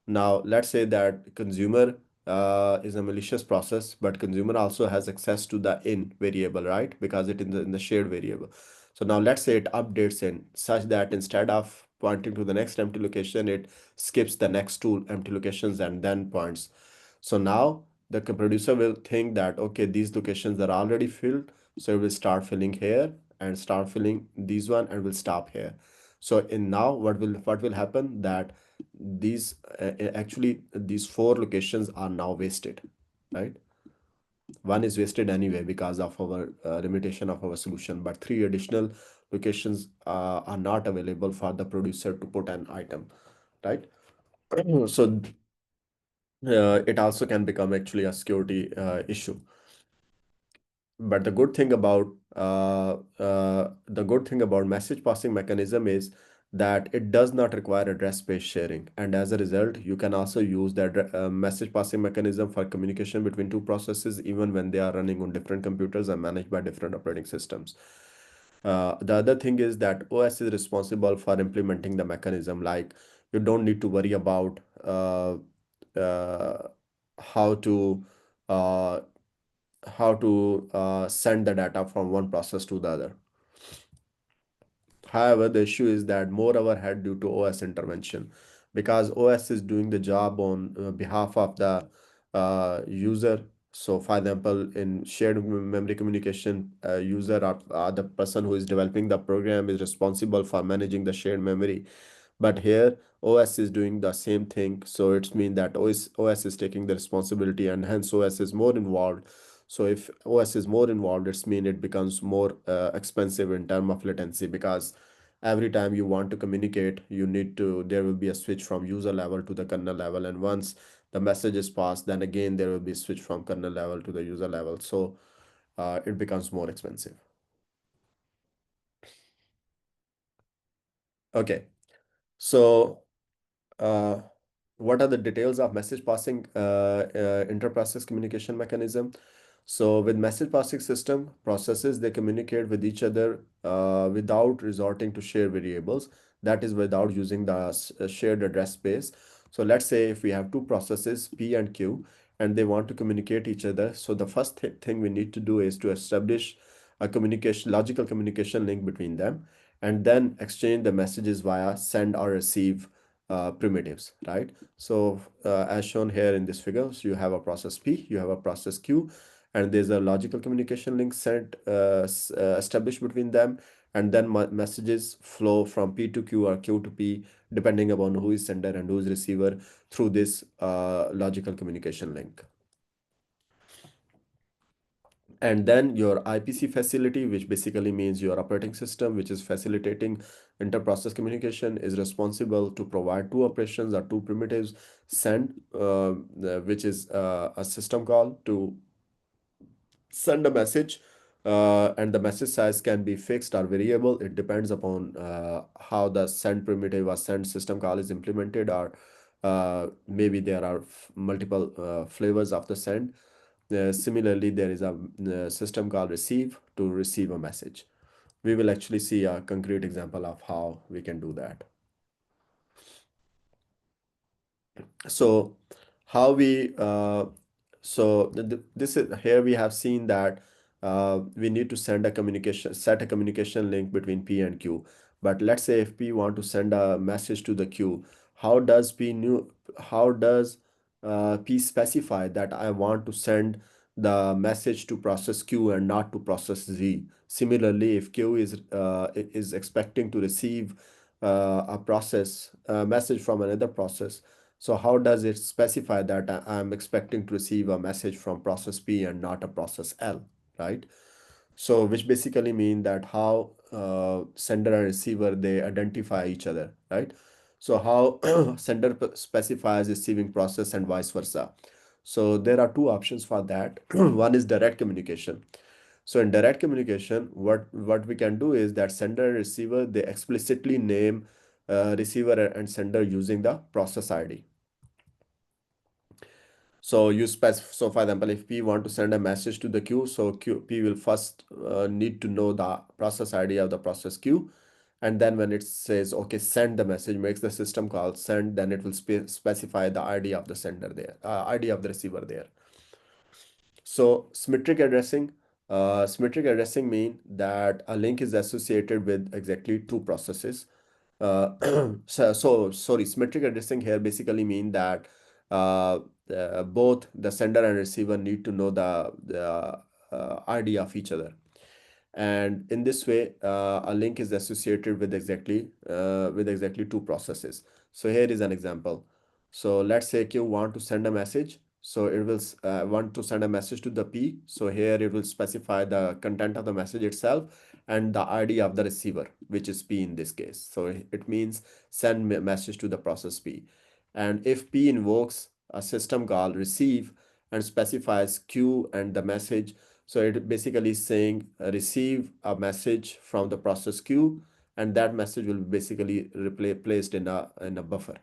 A: Now, let's say that consumer is a malicious process, but consumer also has access to the in variable, right? Because it in the shared variable. So now let's say it updates in such that instead of pointing to the next empty location, it skips the next two empty locations and then points. So now the producer will think that, okay, these locations are already filled. So it will start filling here and start filling these one and will stop here. So in now what will happen that these actually these four locations are now wasted, right? One is wasted anyway because of our limitation of our solution, but three additional locations are not available for the producer to put an item, right? So it also can become actually a security issue. But the good thing about message passing mechanism is that it does not require address space sharing, and as a result, you can also use that message passing mechanism for communication between two processes, even when they are running on different computers and managed by different operating systems. The other thing is that OS is responsible for implementing the mechanism. Like you don't need to worry about uh, how to uh, send the data from one process to the other. However, the issue is that more overhead due to OS intervention, because OS is doing the job on behalf of the user. So, for example, in shared memory communication, user or the person who is developing the program is responsible for managing the shared memory. But here, OS is doing the same thing. So it's mean that OS is taking the responsibility and hence OS is more involved. So if OS is more involved, it's mean it becomes more expensive in term of latency, because every time you want to communicate, there will be a switch from user level to the kernel level. And once the message is passed, then again, there will be a switch from kernel level to the user level. So it becomes more expensive. Okay. So uh, what are the details of message passing inter-process communication mechanism? So with message passing system, processes, they communicate with each other without resorting to share variables. That is without using the shared address space. So let's say if we have two processes, P and Q, and they want to communicate each other. So the first thing we need to do is to establish a logical communication link between them, and then exchange the messages via send or receive primitives, right? So as shown here in this figure, so you have a process P, you have a process Q, and there's a logical communication link established between them, and then messages flow from P to Q or Q to P, depending upon who is sender and who is receiver, through this logical communication link. And then your IPC facility, which basically means your operating system, which is facilitating inter-process communication, is responsible to provide two operations or two primitives: send, which is a system call to send a message, and the message size can be fixed or variable. It depends upon how the send primitive or send system call is implemented, or maybe there are multiple flavors of the send. Similarly, there is a system call receive to receive a message. We will actually see a concrete example of how we can do that. So how we this is here we have seen that we need to set a communication link between P and Q. But let's say if P want to send a message to the Q, how does P specify that I want to send the message to process Q and not to process Z. Similarly, if Q is expecting to receive a message from another process, so how does it specify that I'm expecting to receive a message from process P and not a process L, right? So which basically mean that how sender and receiver, they identify each other, right? So how sender specifies receiving process and vice versa. So there are two options for that. One is direct communication. So in direct communication, what we can do is that sender and receiver, they explicitly name receiver and sender using the process ID. So so for example, if P want to send a message to the queue, so P will first need to know the process ID of the process queue. And then when it says, okay, send the message, makes the system call send, then it will specify the ID of the sender there, ID of the receiver there. So symmetric addressing mean that a link is associated with exactly two processes. Sorry, symmetric addressing here basically mean that uh, both the sender and receiver need to know the ID of each other. And in this way, a link is associated with exactly two processes. So here is an example. So let's say Q want to send a message. So it will want to send a message to the P. So here it will specify the content of the message itself and the ID of the receiver, which is P in this case. So it means send message to the process P. And if P invokes a system call receive and specifies Q and the message, so it basically is saying receive a message from the process queue, and that message will be basically placed in a buffer.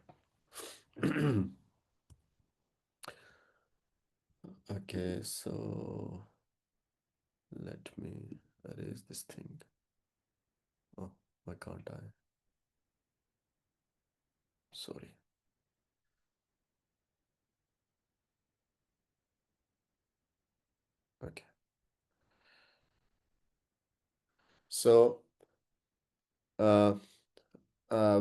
A: Okay, so let me erase this thing. Oh, why can't I? Sorry. Okay. So uh,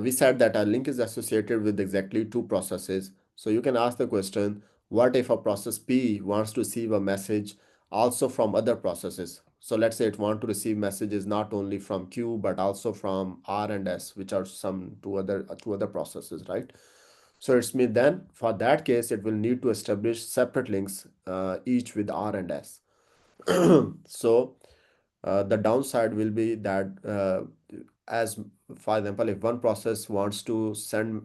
A: we said that a link is associated with exactly two processes. So you can ask the question, what if a process P wants to receive a message also from other processes? So let's say it want to receive messages not only from Q, but also from R and S, which are some two other processes, right? So it's mean then for that case, it will need to establish separate links, each with R and S. So the downside will be that as for example, if one process wants to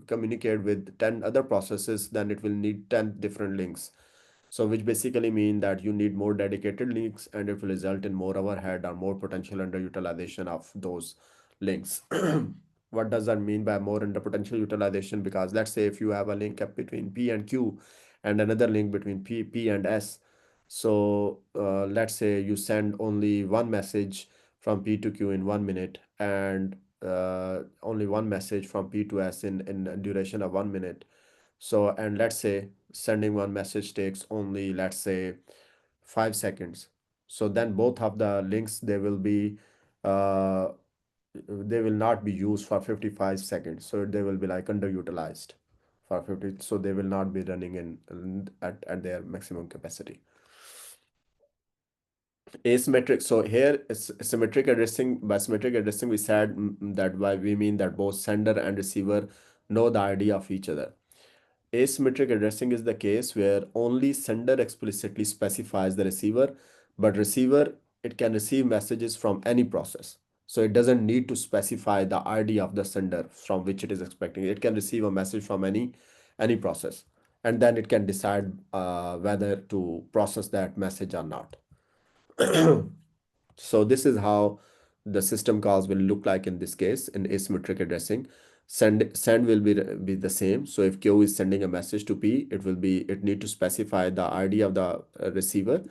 A: communicate with 10 other processes, then it will need 10 different links. So which basically mean that you need more dedicated links, and it will result in more overhead or more potential underutilization of those links. What does that mean by more under potential utilization? Because let's say if you have a link up between P and Q and another link between P and S. So let's say you send only one message from P to Q in 1 minute, and only one message from P to S in a duration of 1 minute. So, and let's say sending one message takes only, let's say, 5 seconds. So then both of the links, uh, they will not be used for 55 seconds. So they will be like underutilized for 50. So they will not be running at their maximum capacity. Asymmetric. So here is symmetric addressing. By symmetric addressing, we said that by we mean that both sender and receiver know the ID of each other. Asymmetric addressing is the case where only sender explicitly specifies the receiver, but receiver, it can receive messages from any process. So it doesn't need to specify the ID of the sender from which it is expecting. It can receive a message from any process, and then it can decide whether to process that message or not. So this is how the system calls will look like in this case in asymmetric addressing. Send will be the same. So if Q is sending a message to P, it need to specify the ID of the receiver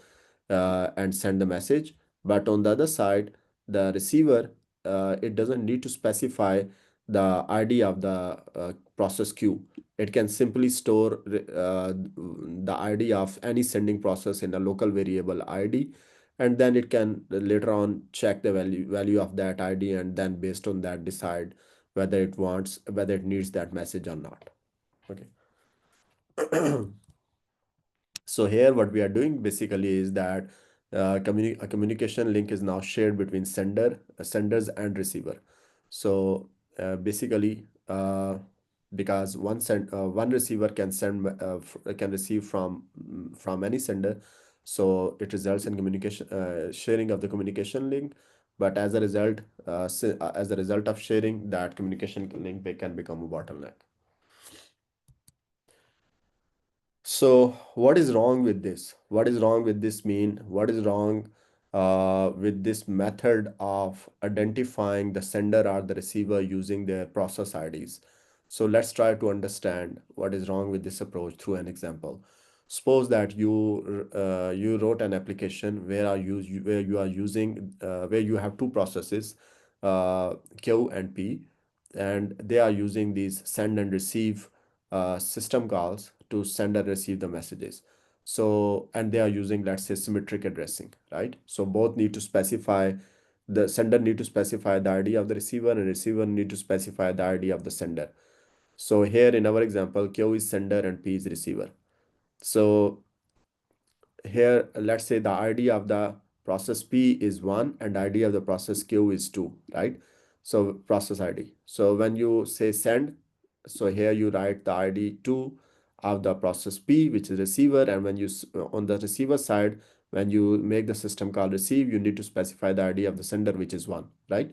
A: and send the message. But on the other side, the receiver, it doesn't need to specify the ID of the process queue. It can simply store the ID of any sending process in a local variable ID, and then it can later on check the value of that ID, and then based on that decide whether it needs that message or not. Okay. So here what we are doing basically is that a communication link is now shared between senders and receiver. So basically, because one receiver can can receive from any sender, so it results in communication sharing of the communication link. But as a result, as a result of sharing, that communication link can become a bottleneck. So what is wrong with this? What is wrong with this mean? What is wrong with this method of identifying the sender or the receiver using their process IDs? So let's try to understand what is wrong with this approach through an example. Suppose that you wrote an application where you are using where you have two processes, Q and P, and they are using these send and receive system calls to send and receive the messages. So, and they are using, let's say, symmetric addressing, right? So both need to specify, the sender need to specify the ID of the receiver and receiver need to specify the ID of the sender. So here in our example, Q is sender and P is receiver. So here, let's say the ID of the process P is 1 and ID of the process Q is 2, right? So process ID. So when you say send, so here you write the ID 2 of the process P, which is receiver. And when you, on the receiver side, when you make the system call receive, you need to specify the ID of the sender, which is 1, right?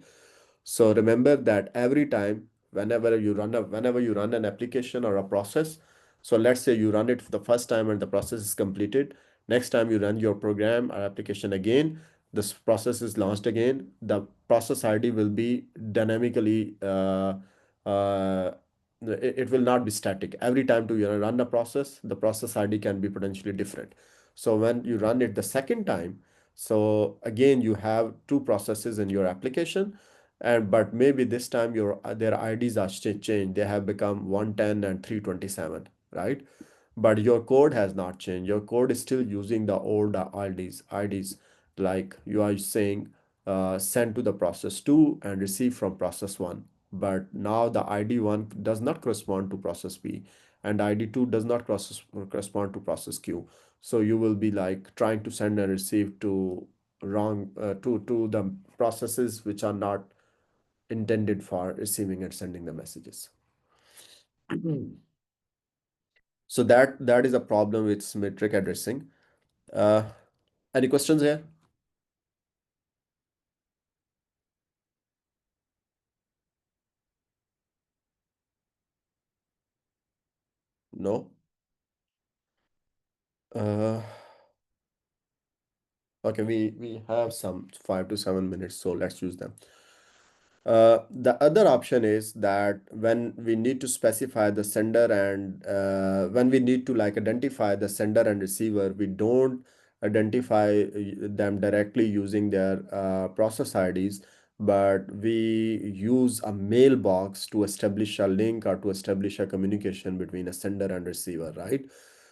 A: So remember that every time, whenever you run an application or a process, so let's say you run it for the first time and the process is completed. Next time you run your program or application again, this process is launched again. The process ID will be dynamically, uh, it will not be static. Every time to run a process, the process ID can be potentially different. So when you run it the second time, so again you have two processes in your application, and but maybe this time their IDs are changed. They have become 110 and 327, right? But your code has not changed. Your code is still using the old IDs, like you are saying send to the process 2 and receive from process 1. But now the ID 1 does not correspond to process P and ID 2 does not correspond to process Q. So you will be like trying to send and receive to wrong to the processes which are not intended for receiving and sending the messages. So that is a problem with symmetric addressing. Uh, any questions here? No? Uh, okay, we have some 5 to 7 minutes, so let's use them. The other option is that when we need to specify the sender and when we need to like identify the sender and receiver, we don't identify them directly using their process IDs, but we use a mailbox to establish a link or to establish a communication between a sender and receiver, right?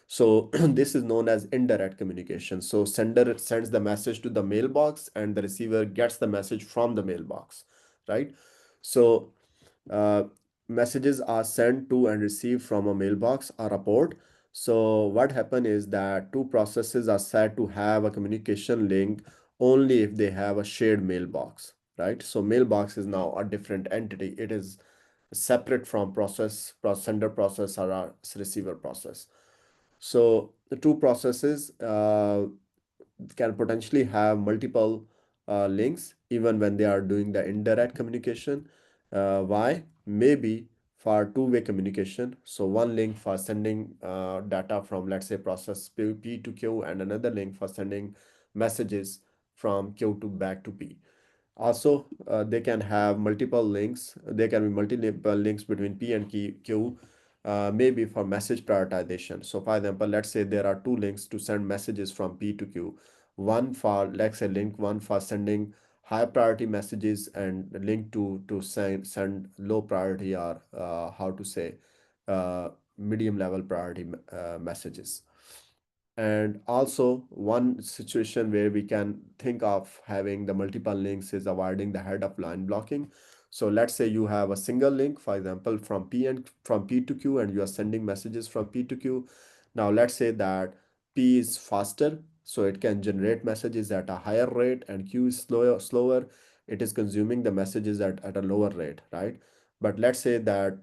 A: So this is known as indirect communication. So sender sends the message to the mailbox and the receiver gets the message from the mailbox, right? So uh, messages are sent to and received from a mailbox or a port. So what happen is that two processes are said to have a communication link only if they have a shared mailbox, right? So mailbox is now a different entity. It is separate from sender process or a receiver process. So the two processes can potentially have multiple links even when they are doing the indirect communication. Why? Maybe for two-way communication. So one link for sending data from, let's say, process P to Q, and another link for sending messages from Q to back to P. Also, they can have multiple links. There can be multiple links between P and Q, maybe for message prioritization. So for example, let's say there are two links to send messages from P to Q. One for, let's say, link one for sending high priority messages and link to send low priority or how to say medium level priority messages. And also one situation where we can think of having the multiple links is avoiding the head of line blocking. So let's say you have a single link, for example, from P to Q, and you are sending messages from P to Q. Now let's say that P is faster, so it can generate messages at a higher rate, and Q is slower. It is consuming the messages at a lower rate, right? But let's say that,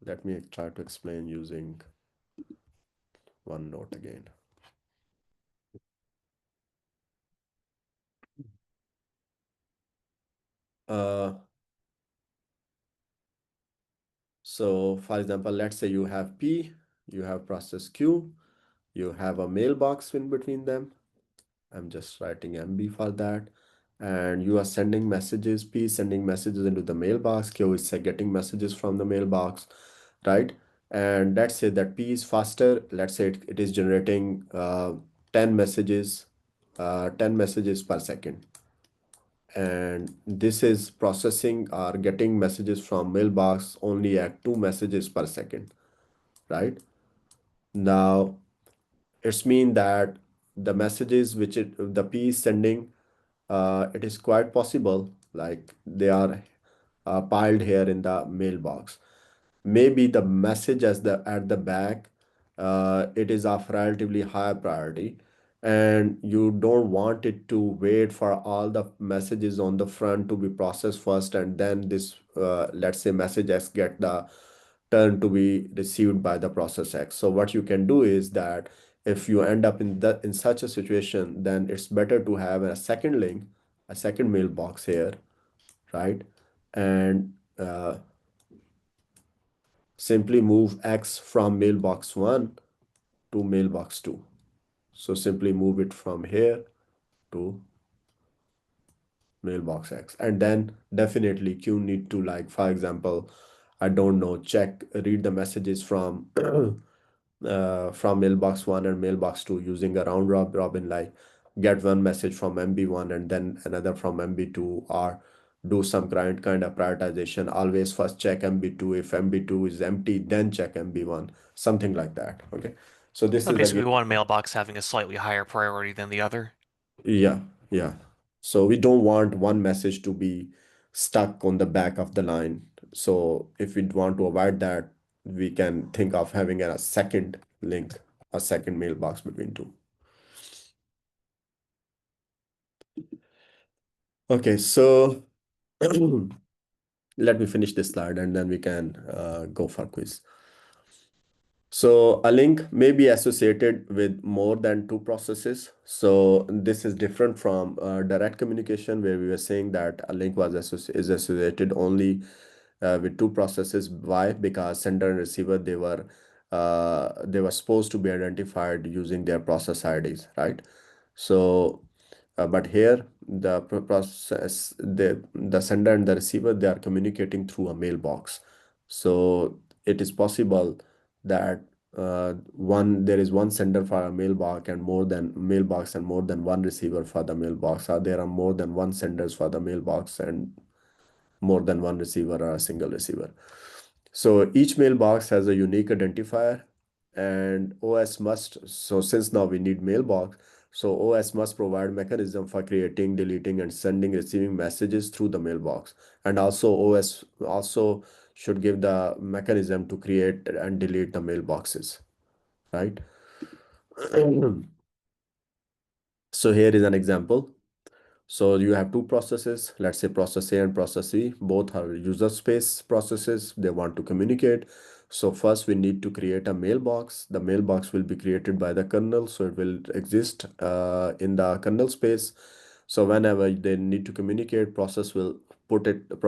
A: let me try to explain using OneNote again. Uh, so for example, let's say you have P, you have process Q, you have a mailbox in between them. I'm just writing MB for that. And you are sending messages, P is sending messages into the mailbox, Q is getting messages from the mailbox, right? And let's say that P is faster. Let's say it is generating 10 messages, 10 messages per second. And this is processing or getting messages from mailbox only at 2 messages per second, right? Now, it's mean that the messages which the P is sending, it is quite possible like they are piled here in the mailbox. Maybe the message as the at the back, it is of relatively high priority, and you don't want it to wait for all the messages on the front to be processed first, and then this let's say message X get the turn to be received by the process X. So what you can do is that if you end up in such a situation, then it's better to have a second link, a second mailbox here, right? And simply move X from mailbox 1 to mailbox 2. So simply move it from here to mailbox X. And then definitely Q need to, like, for example, I don't know, read the messages from mailbox 1 and mailbox 2 using a round robin, like get one message from MB1 and then another from MB2, or do some kind of prioritization. Always first check MB2. If MB2 is empty, then check MB1, something like that. Okay. So this
B: So
A: is
B: basically,
A: again,
B: one mailbox having a slightly higher priority than the other.
A: yeah, yeah. So we don't want one message to be stuck on the back of the line. So if we want to avoid that, we can think of having a second link, a second mailbox between two. Okay, so let me finish this slide and then we can go for quiz. So a link may be associated with more than two processes. So this is different from direct communication, where we were saying that a link is associated only with two processes. Why? Because sender and receiver, they were supposed to be identified using their process IDs, right? So but here the sender and the receiver, they are communicating through a mailbox. So it is possible that there is one sender for a mailbox and more than one receiver for the mailbox, or there are more than one senders for the mailbox and more than one receiver or a single receiver. So each mailbox has a unique identifier, and OS must, so since now we need mailbox, so OS must provide mechanism for creating, deleting, and sending, receiving messages through the mailbox. And also OS also should give the mechanism to create and delete the mailboxes, right? So here is an example. So you have two processes, let's say process A and process E, both are user space processes. They want to communicate. So first we need to create a mailbox. The mailbox will be created by the kernel, so it will exist in the kernel space. So whenever they need to communicate,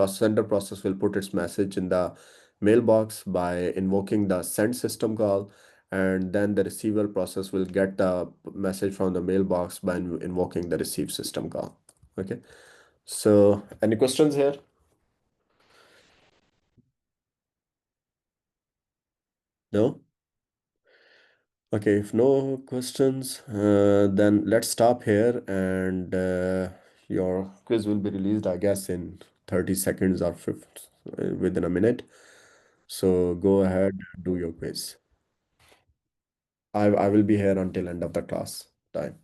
A: sender process will put its message in the mailbox by invoking the send system call, and then the receiver process will get the message from the mailbox by invoking the receive system call. Okay, so any questions here? No? Okay, if no questions, then let's stop here, and your quiz will be released, I guess, in 30 seconds or within a minute. So go ahead, do your quiz. I will be here until end of the class time.